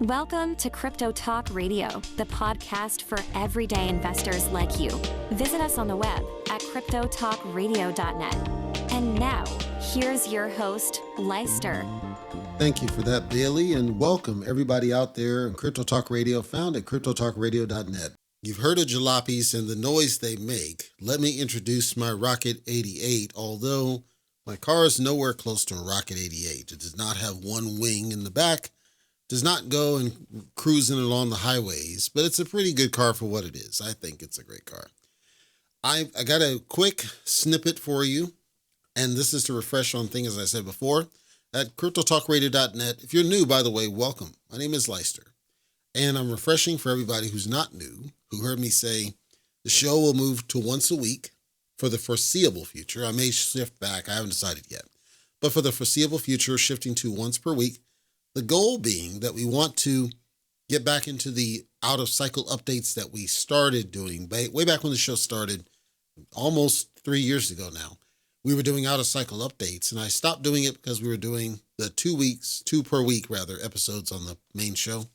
Welcome to Crypto Talk Radio, the podcast for everyday investors like you. Visit us on the web at cryptotalkradio.net. And now, here's your host, Leister. Thank you for that, Bailey, and welcome everybody out there in Crypto Talk Radio, found at cryptotalkradio.net. You've heard of jalopies and the noise they make. Let me introduce my Rocket 88, although my car is nowhere close to a Rocket 88. It does not have one wing in the back, does not go and cruising along the highways, but it's a pretty good car for what it is. I think it's a great car. I got a quick snippet for you, and this is to refresh on things, as I said before, at cryptotalkradio.net. If you're new, by the way, welcome. My name is Leister, and I'm refreshing for everybody who's not new, who heard me say the show will move to once a week for the foreseeable future. I may shift back. I haven't decided yet. But for the foreseeable future, shifting to once per week. The goal being that we want to get back into the out-of-cycle updates that we started doing way back when the show started, almost 3 years ago now. We were doing out-of-cycle updates, and I stopped doing it because we were doing the 2 per week episodes on the main show.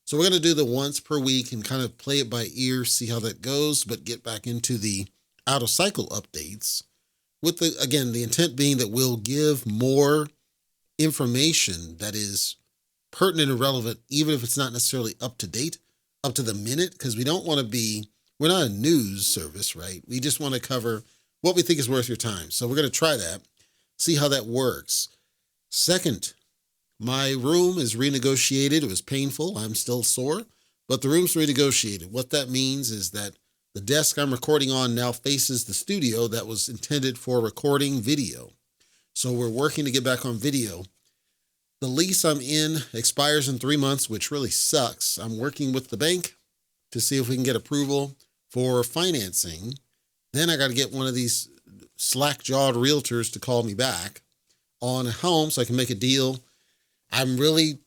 So we're going to do the once per week and kind of play it by ear, see how that goes, but get back into the out-of-cycle updates with the intent being that we'll give more information that is pertinent and relevant, even if it's not necessarily up to date, up to the minute, because we're not a news service, right? We just want to cover what we think is worth your time. So we're going to try that, see how that works. Second, my room is renegotiated. It was painful. I'm still sore, but the room's renegotiated. What that means is that the desk I'm recording on now faces the studio that was intended for recording video. So we're working to get back on video. The lease I'm in expires in 3 months, which really sucks. I'm working with the bank to see if we can get approval for financing. Then I got to get one of these slack-jawed realtors to call me back on a home so I can make a deal. I'm really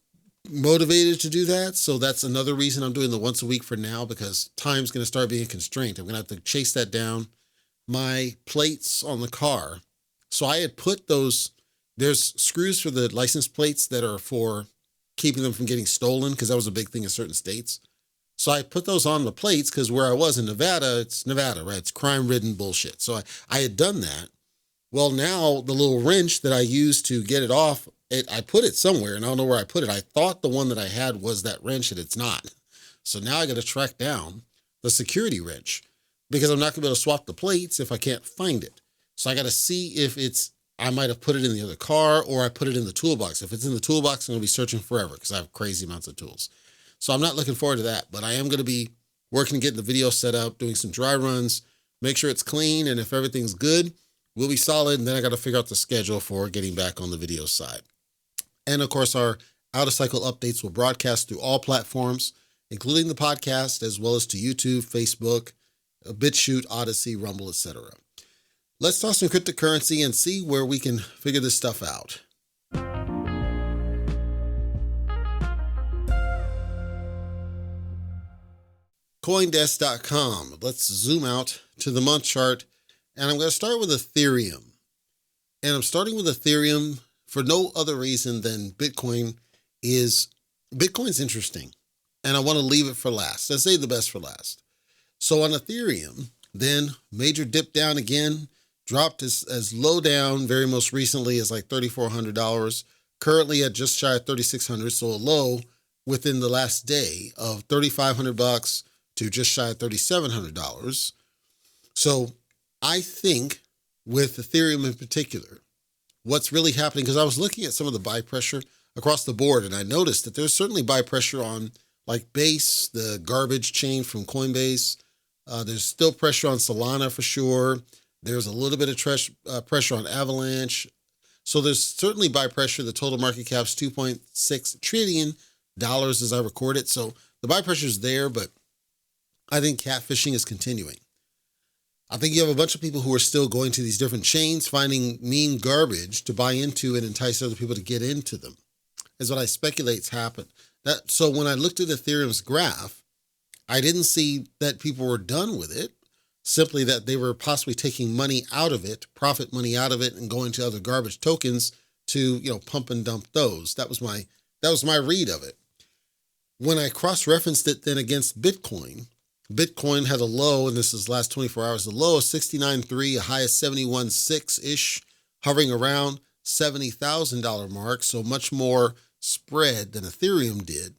motivated to do that. So that's another reason I'm doing the once a week for now, because time's going to start being a constraint. I'm going to have to chase that down. My plates on the car. So I had put there's screws for the license plates that are for keeping them from getting stolen, because that was a big thing in certain states. So I put those on the plates because where I was in Nevada, it's Nevada, right? It's crime-ridden bullshit. So I had done that. Well, now the little wrench that I used to get it off, I put it somewhere, and I don't know where I put it. I thought the one that I had was that wrench, and it's not. So now I got to track down the security wrench, because I'm not going to be able to swap the plates if I can't find it. So I got to see if I might have put it in the other car, or I put it in the toolbox. If it's in the toolbox, I'm going to be searching forever because I have crazy amounts of tools. So I'm not looking forward to that, but I am going to be working to get the video set up, doing some dry runs, make sure it's clean. And if everything's good, we'll be solid. And then I got to figure out the schedule for getting back on the video side. And of course, our out-of-cycle updates will broadcast through all platforms, including the podcast, as well as to YouTube, Facebook, BitChute, Odyssey, Rumble, etc. Let's talk some cryptocurrency and see where we can figure this stuff out. Coindesk.com. Let's zoom out to the month chart, and I'm going to start with Ethereum. And I'm starting with Ethereum for no other reason than Bitcoin's interesting, and I want to leave it for last. I say the best for last. So on Ethereum, then major dip down again, dropped as low down very most recently as like $3,400, currently at just shy of $3,600. So a low within the last day of $3,500 to just shy of $3,700. So I think with Ethereum in particular, what's really happening, because I was looking at some of the buy pressure across the board, and I noticed that there's certainly buy pressure on like Base, the garbage chain from Coinbase. There's still pressure on Solana for sure. There's a little bit of pressure on Avalanche. So there's certainly buy pressure. The total market cap's $2.6 trillion as I record it. So the buy pressure is there, but I think catfishing is continuing. I think you have a bunch of people who are still going to these different chains, finding mean garbage to buy into and entice other people to get into them, is what I speculate's happened. So when I looked at Ethereum's graph, I didn't see that people were done with it. Simply that they were possibly taking money out of it, profit money out of it, and going to other garbage tokens to, pump and dump those. That was my read of it. When I cross-referenced it then against Bitcoin, Bitcoin had a low, and this is last 24 hours, the low of 69.3, a high of 71.6-ish, hovering around $70,000 mark, so much more spread than Ethereum did,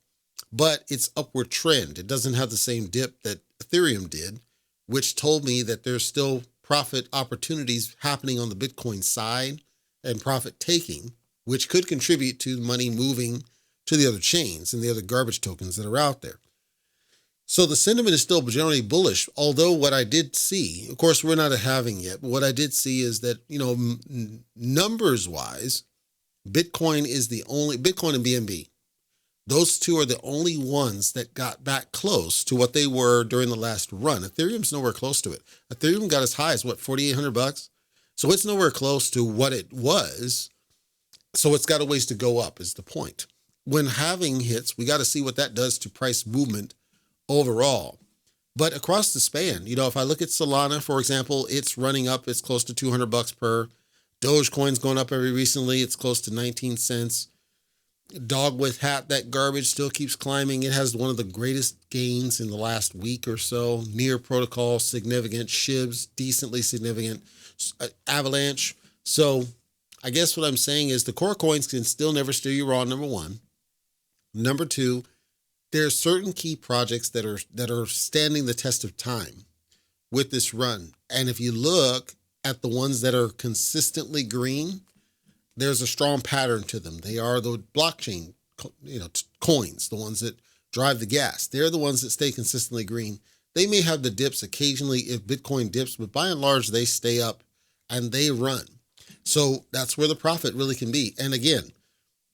but it's upward trend. It doesn't have the same dip that Ethereum did, which told me that there's still profit opportunities happening on the Bitcoin side and profit taking, which could contribute to money moving to the other chains and the other garbage tokens that are out there. So the sentiment is still generally bullish, although what I did see, of course, we're not a halving yet, but what I did see is that, numbers wise, Bitcoin and BNB, those two are the only ones that got back close to what they were during the last run. Ethereum's nowhere close to it. Ethereum got as high as $4,800. So it's nowhere close to what it was. So it's got a ways to go up is the point. When halving hits, we got to see what that does to price movement overall. But across the span, if I look at Solana, for example, it's running up. It's close to $200 per. Dogecoin's going up every recently. It's close to 19 cents. Dog with hat, that garbage still keeps climbing. It has one of the greatest gains in the last week or so. Near Protocol, significant. Shibs, decently significant. Avalanche. So I guess what I'm saying is the core coins can still never steer you wrong, number one. Number two, there's certain key projects that are standing the test of time with this run. And if you look at the ones that are consistently green, there's a strong pattern to them. They are the blockchain, coins, the ones that drive the gas. They're the ones that stay consistently green. They may have the dips occasionally if Bitcoin dips, but by and large, they stay up and they run. So that's where the profit really can be. And again,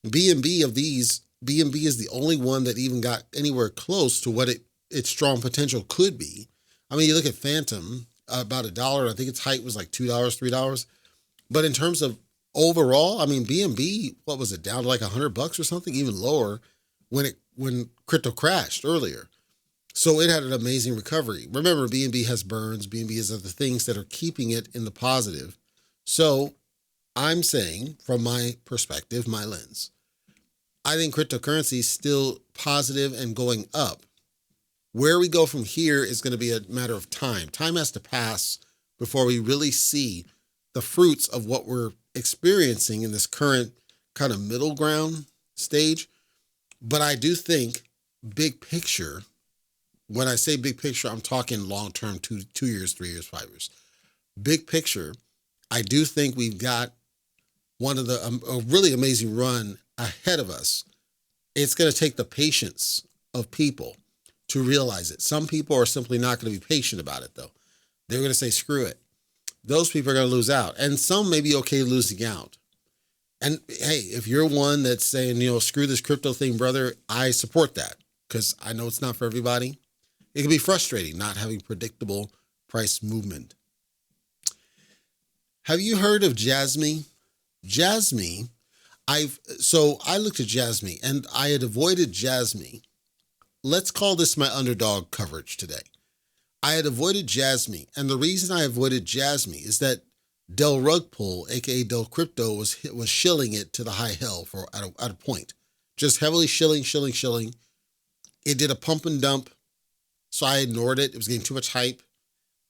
BNB is the only one that even got anywhere close to what its strong potential could be. I mean, you look at Phantom, about $1. I think its height was like $2, $3. But in terms of overall, I mean, BNB, what was it, down to like $100 or something, even lower when crypto crashed earlier. So it had an amazing recovery. Remember, BNB has burns. BNB has other things that are keeping it in the positive. So I'm saying, from my perspective, my lens, I think cryptocurrency is still positive and going up. Where we go from here is going to be a matter of time. Time has to pass before we really see the fruits of what we're experiencing in this current kind of middle ground stage. But I do think big picture, when I say big picture, I'm talking long-term, 2 years, 3 years, 5 years. Big picture, I do think we've got one of a really amazing run ahead of us. It's going to take the patience of people to realize it. Some people are simply not going to be patient about it, though. They're going to say, screw it. Those people are going to lose out. And some may be okay losing out. And hey, if you're one that's saying, screw this crypto thing, brother, I support that because I know it's not for everybody. It can be frustrating not having predictable price movement. Have you heard of Jasmy? Jasmy, I looked at Jasmy and I had avoided Jasmy. Let's call this my underdog coverage today. I had avoided Jasmy, and the reason I avoided Jasmy is that Del Rug Pull, aka Del Crypto, was shilling it to the high hell at a point, just heavily shilling. It did a pump and dump, so I ignored it. It was getting too much hype.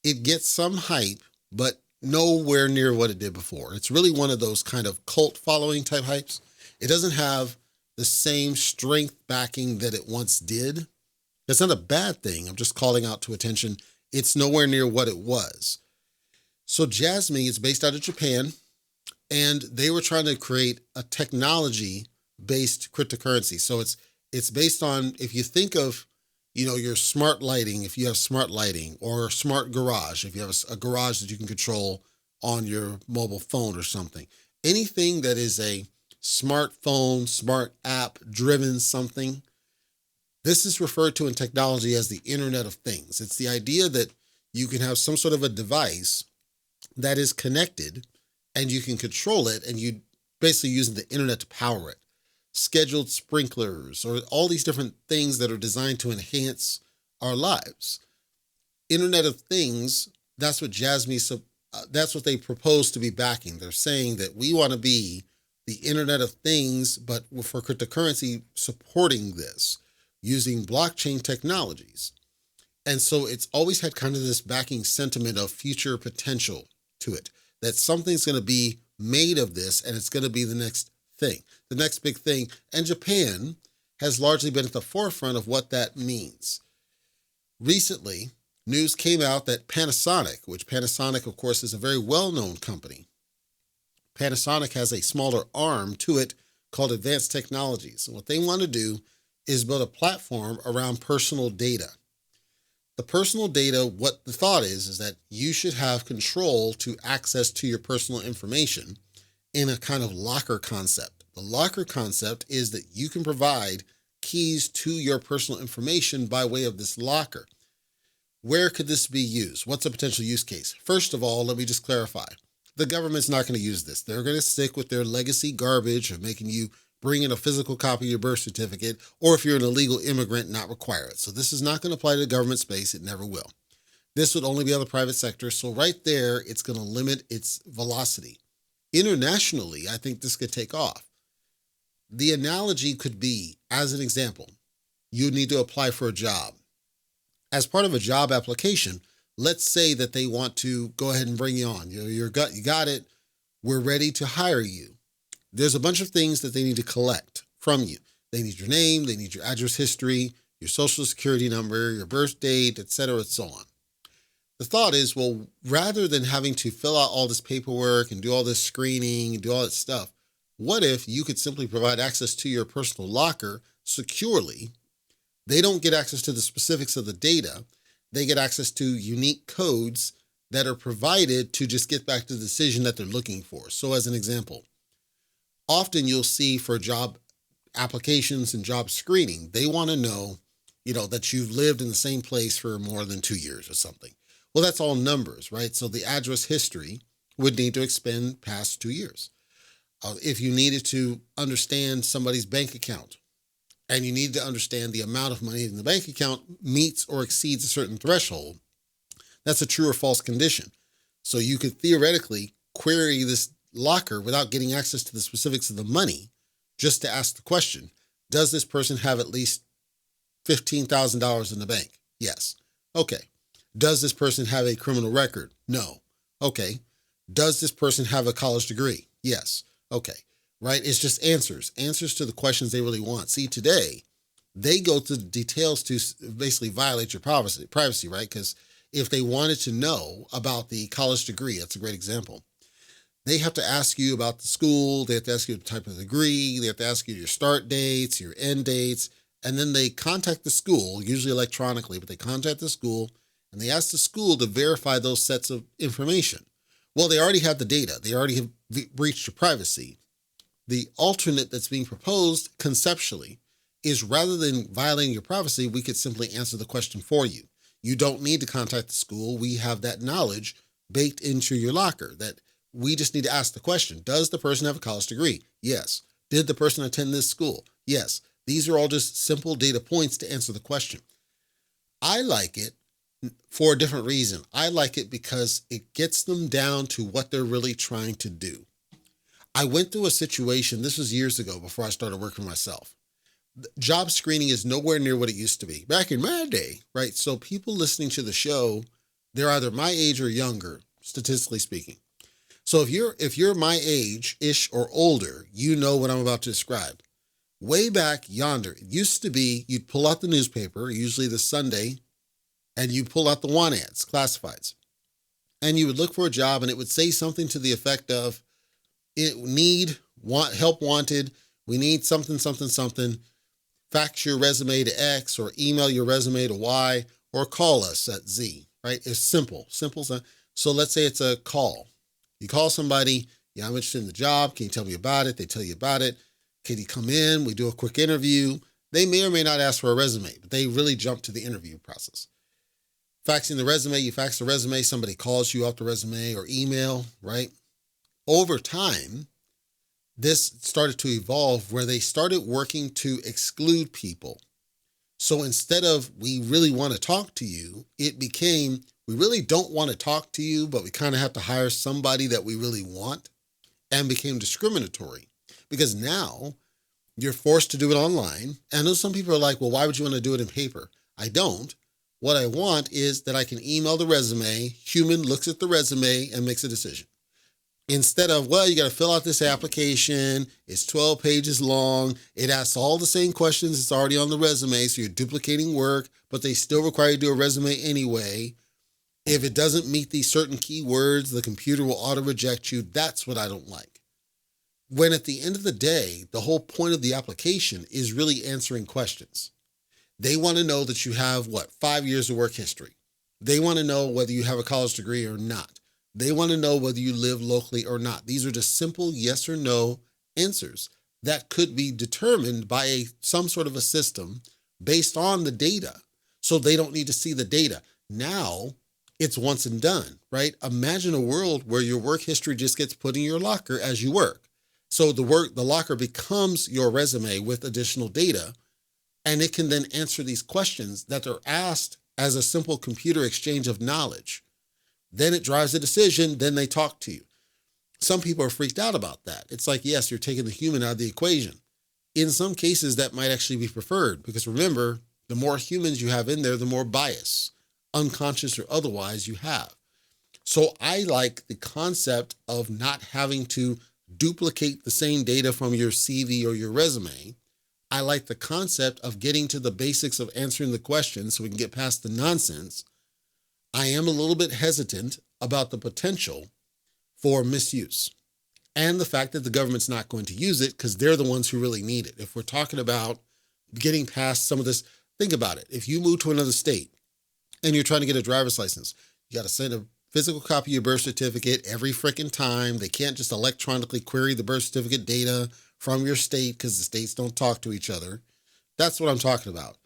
It gets some hype, but nowhere near what it did before. It's really one of those kind of cult following type hypes. It doesn't have the same strength backing that it once did. That's not a bad thing. I'm just calling out to attention. It's nowhere near what it was. So Jasmy is based out of Japan, and they were trying to create a technology-based cryptocurrency. So it's based on, if you think of, your smart lighting, if you have smart lighting, or smart garage, if you have a garage that you can control on your mobile phone or something. Anything that is a smartphone, smart app driven something, this is referred to in technology as the Internet of Things. It's the idea that you can have some sort of a device that is connected and you can control it, and you basically using the internet to power it. Scheduled sprinklers, or all these different things that are designed to enhance our lives. Internet of Things, that's what Jasmy, that's what they propose to be backing. They're saying that we want to be the Internet of Things, but for cryptocurrency supporting this. using blockchain technologies. And so it's always had kind of this backing sentiment of future potential to it, that something's going to be made of this and it's going to be the next thing, the next big thing. And Japan has largely been at the forefront of what that means. Recently, news came out that Panasonic, which Panasonic, of course, is a very well-known company. Panasonic has a smaller arm to it called Advanced Technologies. And what they want to do is build a platform around personal data. The personal data, what the thought is that you should have control to access to your personal information in a kind of locker concept. The locker concept is that you can provide keys to your personal information by way of this locker. Where could this be used? What's a potential use case? First of all, let me just clarify. The government's not going to use this. They're going to stick with their legacy garbage of making you bring in a physical copy of your birth certificate, or if you're an illegal immigrant, not require it. So this is not going to apply to the government space. It never will. This would only be on the private sector. So right there, it's going to limit its velocity. Internationally, I think this could take off. The analogy could be, as an example, you need to apply for a job. As part of a job application, let's say that they want to go ahead and bring you on. You got it. We're ready to hire you. There's a bunch of things that they need to collect from you. They need your name, they need your address history, your social security number, your birth date, et cetera, and so on. The thought is, well, rather than having to fill out all this paperwork and do all this screening and do all that stuff, what if you could simply provide access to your personal locker securely? They don't get access to the specifics of the data. They get access to unique codes that are provided to just get back to the decision that they're looking for. So as an example, often you'll see for job applications and job screening, they want to know, that you've lived in the same place for more than 2 years or something. Well, that's all numbers, right? So the address history would need to expand past 2 years. If you needed to understand somebody's bank account and you need to understand the amount of money in the bank account meets or exceeds a certain threshold, that's a true or false condition. So you could theoretically query this locker without getting access to the specifics of the money, just to ask the question, does this person have at least $15,000 in the bank? Yes. Okay. Does this person have a criminal record? No. Okay. Does this person have a college degree? Yes. Okay. Right? It's just answers to the questions they really want. See, today, they go to the details to basically violate your privacy, right? Because if they wanted to know about the college degree, that's a great example. They have to ask you about the school. They have to ask you the type of degree. They have to ask you your start dates, your end dates. And then they contact the school, usually electronically, but they contact the school and they ask the school to verify those sets of information. Well, they already have the data. They already have breached your privacy. The alternate that's being proposed conceptually is, rather than violating your privacy, we could simply answer the question for you. You don't need to contact the school. We have that knowledge baked into your locker that we just need to ask the question. Does the person have a college degree? Yes. Did the person attend this school? Yes. These are all just simple data points to answer the question. I like it for a different reason. I like it because it gets them down to what they're really trying to do. I went through a situation, this was years ago before I started working for myself. Job screening is nowhere near what it used to be back in my day, right? So people listening to the show, they're either my age or younger, statistically speaking. So if you're my age-ish or older, you know what I'm about to describe. Way back yonder, it used to be you'd pull out the newspaper, usually the Sunday, and you pull out the want ads, classifieds. And you would look for a job and it would say something to the effect of, help wanted, we need something, fax your resume to X or email your resume to Y or call us at Z, right? It's simple. So let's say it's a call. You call somebody, I'm interested in the job. Can you tell me about it? They tell you about it. Can you come in? We do a quick interview. They may or may not ask for a resume, but they really jump to the interview process. Faxing the resume, you fax the resume, somebody calls you off the resume or email, right? Over time, this started to evolve where they started working to exclude people. So instead of, we really want to talk to you, it became, we really don't want to talk to you, but we kind of have to hire somebody that we really want, and became discriminatory. Because now You're forced to do it online. And I know some people are like, well, why would you want to do it in paper? I don't. What I want is that I can email the resume, human looks at the resume and makes a decision. Instead of, well, you got to fill out this application. It's 12 pages long. It asks all the same questions. It's already on the resume. So you're duplicating work, but they still require you to do a resume anyway. If it doesn't meet these certain keywords, the computer will auto reject you. That's what I don't like. When at the end of the day, the whole point of the application is really answering questions. They want to know that you have 5 years of work history. They want to know whether you have a college degree or not. They want to know whether you live locally or not. These are just simple yes or no answers that could be determined by some sort of a system based on the data. So they don't need to see the data. Now it's once and done, right? Imagine a world where your work history just gets put in your locker as you work. So the locker becomes your resume with additional data, and it can then answer these questions that are asked as a simple computer exchange of knowledge. Then it drives a decision, then they talk to you. Some people are freaked out about that. It's like, yes, you're taking the human out of the equation. In some cases, that might actually be preferred because remember, the more humans you have in there, the more bias, unconscious or otherwise, you have. So I like the concept of not having to duplicate the same data from your CV or your resume. I like the concept of getting to the basics of answering the questions so we can get past the nonsense. I am a little bit hesitant about the potential for misuse and the fact that the government's not going to use it because they're the ones who really need it. If we're talking about getting past some of this, think about it. If you move to another state and you're trying to get a driver's license, you got to send a physical copy of your birth certificate every freaking time. They can't just electronically query the birth certificate data from your state because the states don't talk to each other. That's what I'm talking about.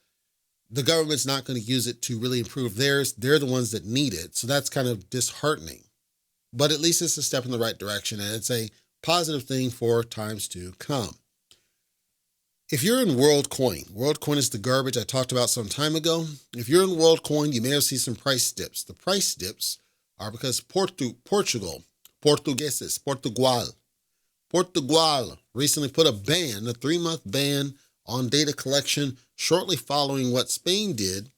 The government's not going to use it to really improve theirs. They're the ones that need it. So that's kind of disheartening. But at least it's a step in the right direction, and it's a positive thing for times to come. If you're in WorldCoin is the garbage I talked about some time ago. If you're in WorldCoin, you may have seen some price dips. The price dips are because Portugal recently put a 3-month ban on data collection shortly following what Spain did,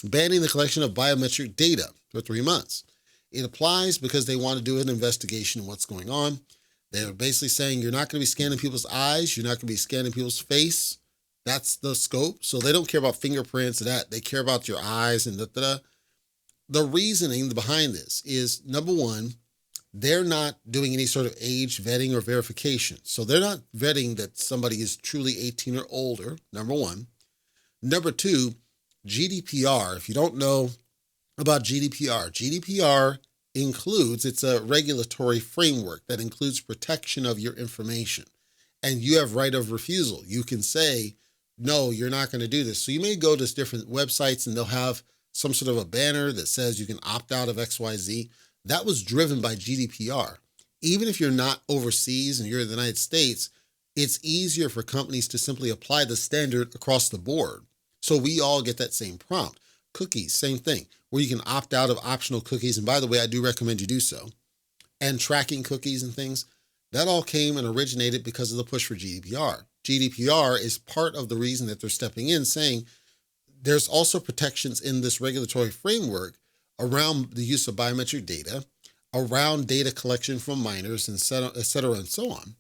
banning the collection of biometric data for 3 months. It applies because they want to do an investigation of what's going on. They're basically saying you're not going to be scanning people's eyes, you're not going to be scanning people's face. That's the scope. So they don't care about fingerprints and that. They care about your eyes and da-da-da. The reasoning behind this is, number one, they're not doing any sort of age vetting or verification. So they're not vetting that somebody is truly 18 or older, number one. Number two, GDPR. If you don't know about GDPR includes, it's a regulatory framework that includes protection of your information. And you have right of refusal. You can say, no, you're not going to do this. So you may go to different websites and they'll have some sort of a banner that says you can opt out of XYZ. That was driven by GDPR. Even if you're not overseas and you're in the United States, it's easier for companies to simply apply the standard across the board. So we all get that same prompt. Cookies, same thing, where you can opt out of optional cookies. And by the way, I do recommend you do so. And tracking cookies and things, that all came and originated because of the push for GDPR. GDPR is part of the reason that they're stepping in, saying there's also protections in this regulatory framework around the use of biometric data, around data collection from minors, et cetera, and so on.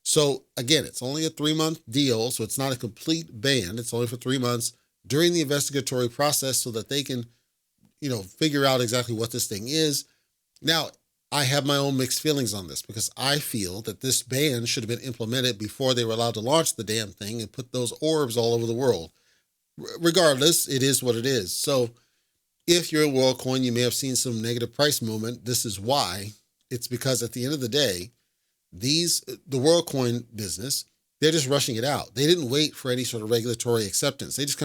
So again, it's only a 3-month deal, so it's not a complete ban. It's only for 3 months during the investigatory process so that they can, figure out exactly what this thing is. Now, I have my own mixed feelings on this because I feel that this ban should have been implemented before they were allowed to launch the damn thing and put those orbs all over the world. Regardless, it is what it is. So if you're in WorldCoin, you may have seen some negative price movement. This is why. It's because at the end of the day, the WorldCoin business, they're just rushing it out. They didn't wait for any sort of regulatory acceptance. They just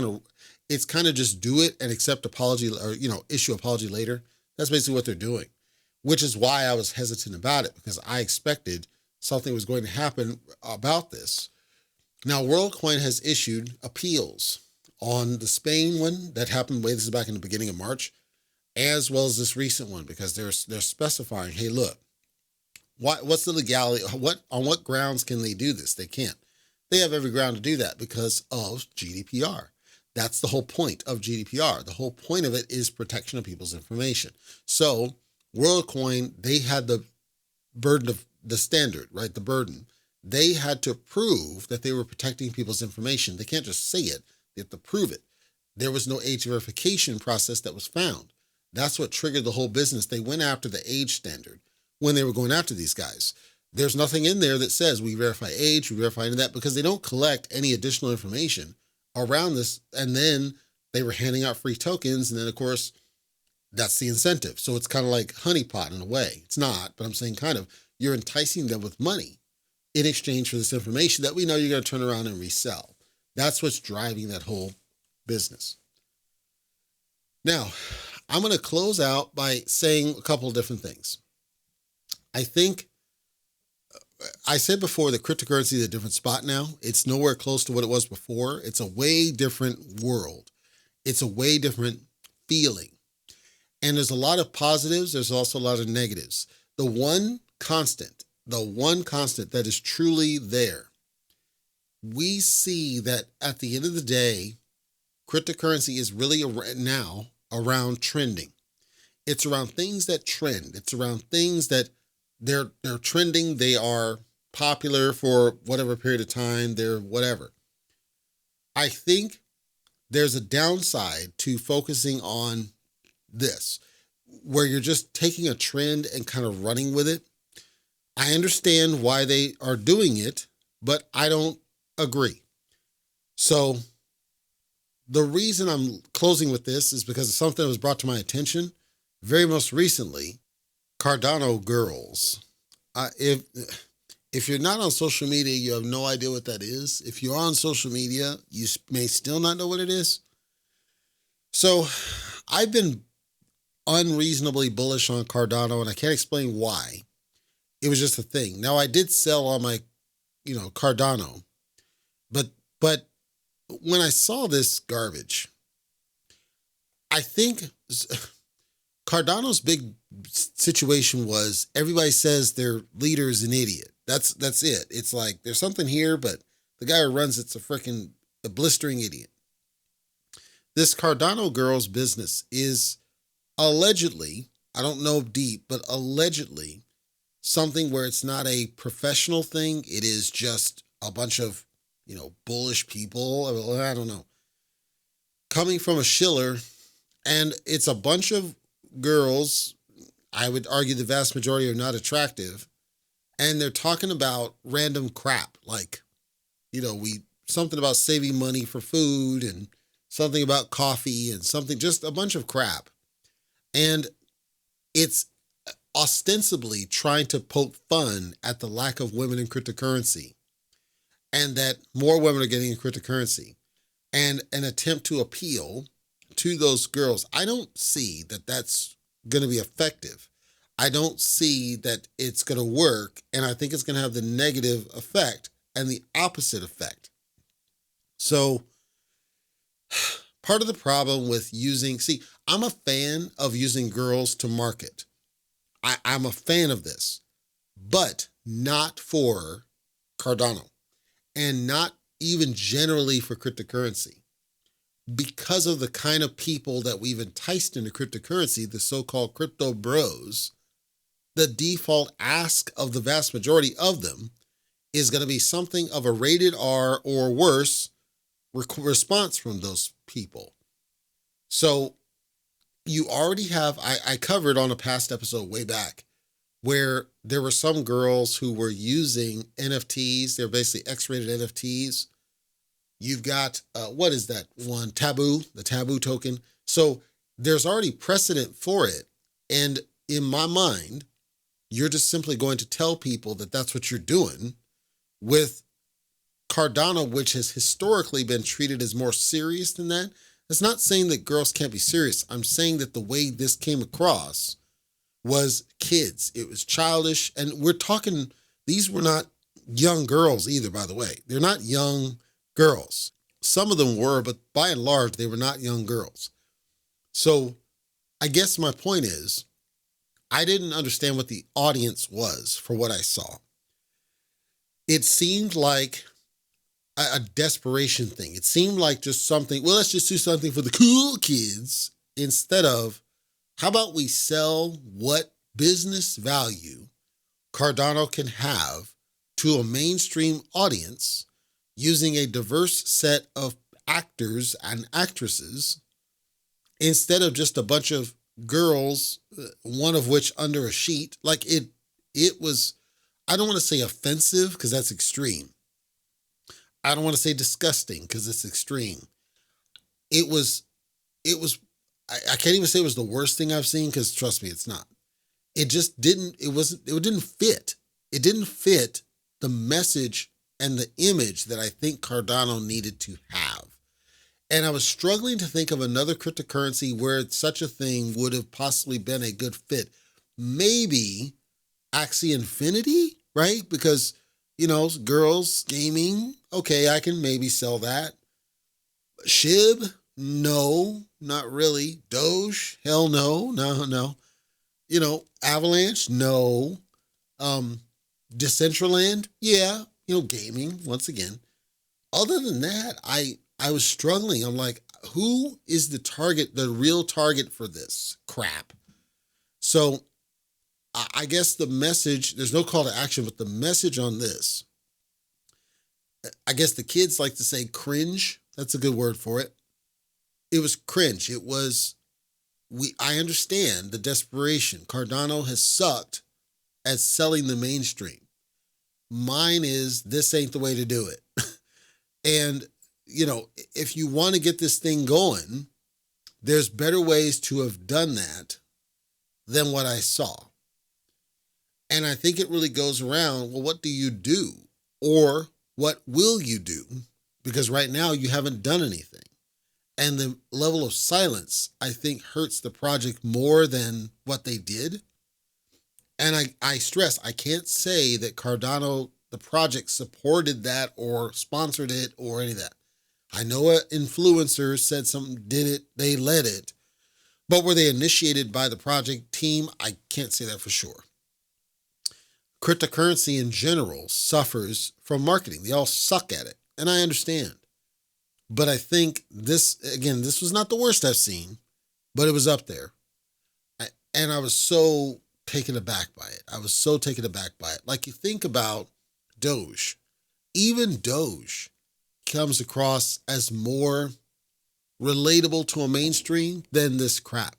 it's just do it and accept apology or, issue apology later. That's basically what they're doing, which is why I was hesitant about it because I expected something was going to happen about this. Now, WorldCoin has issued appeals on the Spain one that happened this is back in the beginning of March, as well as this recent one, because they're specifying, hey, look, what's the legality? On what grounds can they do this? They can't. They have every ground to do that because of GDPR. That's the whole point of GDPR. The whole point of it is protection of people's information. So WorldCoin, they had the burden of the standard, right? The burden. They had to prove that they were protecting people's information. They can't just say it. They have to prove it. There was no age verification process that was found. That's what triggered the whole business. They went after the age standard when they were going after these guys. There's nothing in there that says we verify age, we verify any of that, because they don't collect any additional information around this. And then they were handing out free tokens. And then, of course, that's the incentive. So it's kind of like honeypot in a way. It's not, but I'm saying kind of, you're enticing them with money in exchange for this information that we know you're going to turn around and resell. That's what's driving that whole business. Now, I'm going to close out by saying a couple of different things. I think I said before that cryptocurrency is a different spot now. It's nowhere close to what it was before. It's a way different world. It's a way different feeling. And there's a lot of positives. There's also a lot of negatives. The one constant that is truly there, we see that at the end of the day, cryptocurrency is really now around trending. It's around things that trend. It's around things that they're trending. They are popular for whatever period of time. They're whatever. I think there's a downside to focusing on this, where you're just taking a trend and kind of running with it. I understand why they are doing it, but I don't agree. So the reason I'm closing with this is because of something that was brought to my attention very most recently. Cardano girls. If you're not on social media, you have no idea what that is. If you're on social media, you may still not know what it is. So I've been unreasonably bullish on Cardano, and I can't explain why. It was just a thing. Now, I did sell on my, Cardano, but when I saw this garbage, I think Cardano's big situation was everybody says their leader is an idiot. That's it. It's like there's something here, but the guy who runs it's a blistering idiot. This Cardano girls business is allegedly, I don't know deep, but allegedly something where it's not a professional thing. It is just a bunch of, bullish people. I don't know. Coming from a shiller, and it's a bunch of girls. I would argue the vast majority are not attractive. And they're talking about random crap like, something about saving money for food and something about coffee and something, just a bunch of crap. And it's ostensibly trying to poke fun at the lack of women in cryptocurrency and that more women are getting in cryptocurrency and an attempt to appeal to those girls. I don't see that that's going to be effective. I don't see that it's going to work. And I think it's going to have the negative effect and the opposite effect. So part of the problem with I'm a fan of using girls to market. I'm a fan of this, but not for Cardano and not even generally for cryptocurrency because of the kind of people that we've enticed into cryptocurrency, the so-called crypto bros. The default ask of the vast majority of them is going to be something of a rated R or worse response from those people. So you already have, I covered on a past episode way back where there were some girls who were using NFTs. They're basically X-rated NFTs. You've got, what is that one? Taboo, the Taboo token. So there's already precedent for it. And in my mind, you're just simply going to tell people that that's what you're doing with Cardano, which has historically been treated as more serious than that. It's not saying that girls can't be serious. I'm saying that the way this came across was kids. It was childish. And we're talking, these were not young girls either, by the way. They're not young girls. Some of them were, but by and large, they were not young girls. So I guess my point is, I didn't understand what the audience was for what I saw. It seemed like a desperation thing. It seemed like just something, well, let's just do something for the cool kids instead of, how about we sell what business value Cardano can have to a mainstream audience using a diverse set of actors and actresses instead of just a bunch of girls, one of which under a sheet. Like it was, I don't want to say offensive because that's extreme. I don't want to say disgusting because it's extreme. It was, I can't even say it was the worst thing I've seen because trust me, it's not. It just didn't, it didn't fit. It didn't fit the message and the image that I think Cardano needed to have. And I was struggling to think of another cryptocurrency where such a thing would have possibly been a good fit. Maybe Axie Infinity, right? Because, girls, gaming, okay, I can maybe sell that. SHIB, no, not really. Doge, hell no, no. Avalanche, no. Decentraland, yeah, gaming, once again. Other than that, I was struggling. I'm like, who is the real target for this crap? So I guess the message, there's no call to action, but the message on this, I guess the kids like to say cringe. That's a good word for it. It was cringe. It was, I understand the desperation. Cardano has sucked at selling the mainstream. Mine is, this ain't the way to do it. And, if you want to get this thing going, there's better ways to have done that than what I saw. And I think it really goes around, well, what do you do? Or what will you do? Because right now you haven't done anything. And the level of silence, I think, hurts the project more than what they did. And I stress, I can't say that Cardano, the project, supported that or sponsored it or any of that. I know an influencer said something, did it, they led it. But were they initiated by the project team? I can't say that for sure. Cryptocurrency in general suffers from marketing. They all suck at it. And I understand. But I think this was not the worst I've seen, but it was up there. And I was so taken aback by it. Like, you think about Doge. Even Doge comes across as more relatable to a mainstream than this crap.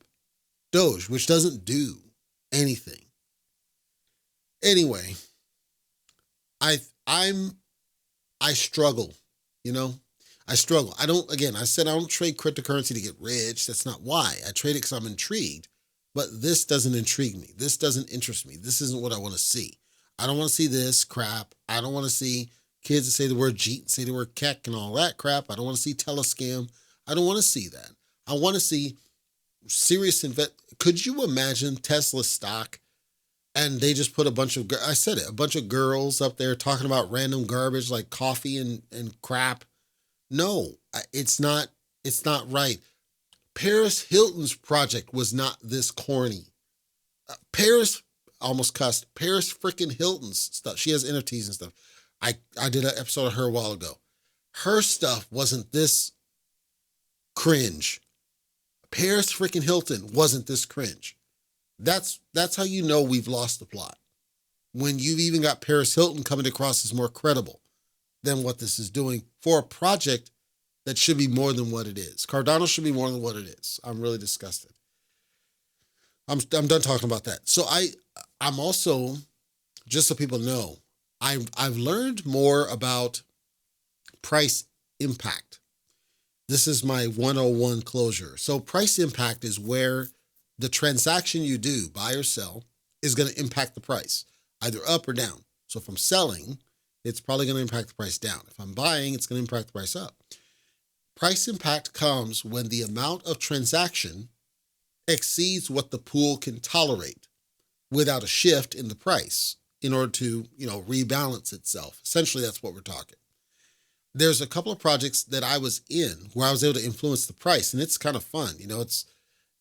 Doge, which doesn't do anything. Anyway, I struggle, I struggle. I said I don't trade cryptocurrency to get rich. That's not why. I trade it because I'm intrigued. But this doesn't intrigue me. This doesn't interest me. This isn't what I want to see. I don't want to see this crap. I don't want to see kids that say the word Jeet, say the word keck and all that crap. I don't want to see telescam. I don't want to see that. I want to see serious Could you imagine Tesla stock and they just put a bunch of girls up there talking about random garbage like coffee and crap? No, it's not right. Paris Hilton's project was not this corny. Paris almost cussed. Paris freaking Hilton's stuff. She has NFTs and stuff. I did an episode of her a while ago. Her stuff wasn't this cringe. Paris freaking Hilton wasn't this cringe. That's how you know we've lost the plot. When you've even got Paris Hilton coming across as more credible than what this is doing for a project that should be more than what it is. Cardano should be more than what it is. I'm really disgusted. I'm done talking about that. So I'm also, just so people know, I've learned more about price impact. This is my 101 closure. So price impact is where the transaction you do, buy or sell, is going to impact the price, either up or down. So if I'm selling, it's probably going to impact the price down. If I'm buying, it's going to impact the price up. Price impact comes when the amount of transaction exceeds what the pool can tolerate without a shift in the price in order to, rebalance itself. Essentially, that's what we're talking. There's a couple of projects that I was in where I was able to influence the price, and it's kind of fun.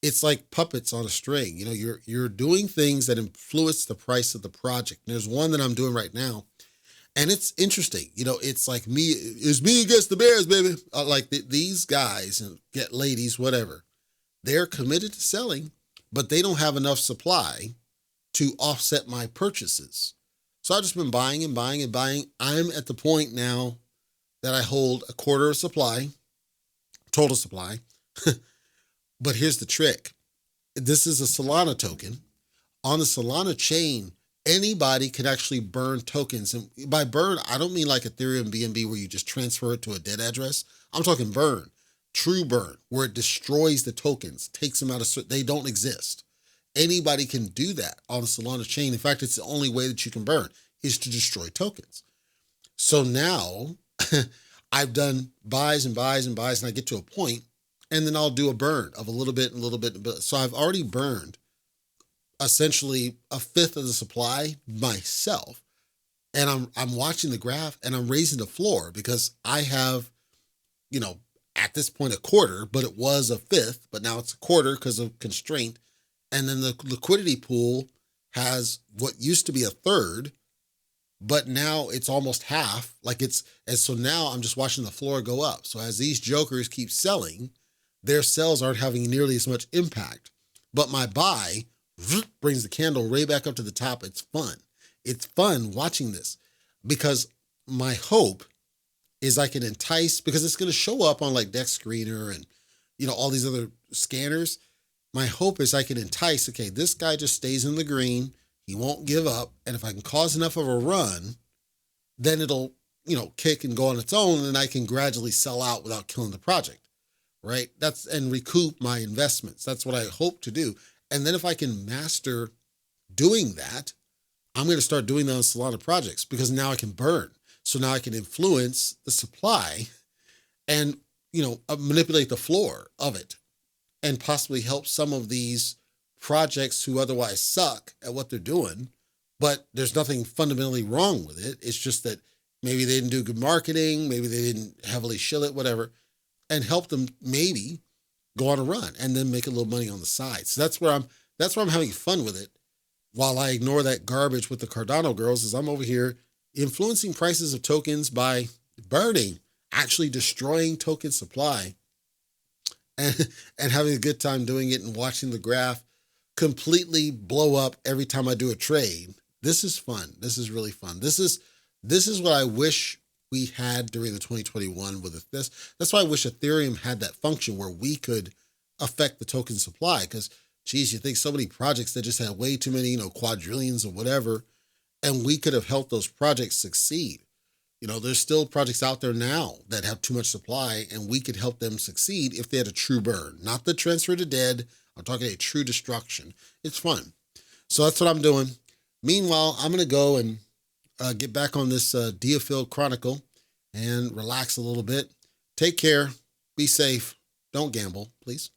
It's like puppets on a string. You're doing things that influence the price of the project. And there's one that I'm doing right now, And it's interesting, it's like it's me against the Bears, baby. These guys and get ladies, whatever, they're committed to selling, but they don't have enough supply to offset my purchases. So I've just been buying and buying and buying. I'm at the point now that I hold a quarter of supply, total supply. But here's the trick. This is a Solana token. On the Solana chain, anybody can actually burn tokens. And by burn, I don't mean like Ethereum BNB where you just transfer it to a dead address. I'm talking burn, true burn, where it destroys the tokens, takes them out of, they don't exist. Anybody can do that on the Solana chain. In fact, it's the only way that you can burn is to destroy tokens. So now I've done buys and buys and buys, and I get to a point, and then I'll do a burn of a little bit and a little bit. So I've already burned essentially a fifth of the supply myself. And I'm watching the graph and I'm raising the floor because I have, at this point a quarter, but it was a fifth, but now it's a quarter because of constraint. And then the liquidity pool has what used to be a third, but now it's almost half. And so now I'm just watching the floor go up. So as these jokers keep selling, their sales aren't having nearly as much impact. But my buy brings the candle right back up to the top. It's fun. It's fun watching this because my hope is I can entice, because it's going to show up on like Dex Screener and, all these other scanners. My hope is I can entice, okay, this guy just stays in the green. He won't give up. And if I can cause enough of a run, then it'll, kick and go on its own, and I can gradually sell out without killing the project, right? And recoup my investments. That's what I hope to do. And then if I can master doing that, I'm going to start doing that on Solana projects because now I can burn. So now I can influence the supply and, manipulate the floor of it and possibly help some of these projects who otherwise suck at what they're doing, but there's nothing fundamentally wrong with it. It's just that maybe they didn't do good marketing, maybe they didn't heavily shill it, whatever, and help them maybe go on a run and then make a little money on the side. So that's where I'm having fun with it while I ignore that garbage with the Cardano girls, is I'm over here influencing prices of tokens by burning, actually destroying token supply and having a good time doing it and watching the graph completely blow up every time I do a trade. This is fun. This is really fun. This is what I wish we had during the 2021 with this. That's why I wish Ethereum had that function where we could affect the token supply. Because, geez, you think so many projects that just had way too many, quadrillions or whatever, and we could have helped those projects succeed. There's still projects out there now that have too much supply, and we could help them succeed if they had a true burn, not the transfer to dead. I'm talking a true destruction. It's fun. So that's what I'm doing. Meanwhile, I'm going to go and get back on this Deerfield Chronicle and relax a little bit. Take care. Be safe. Don't gamble, please.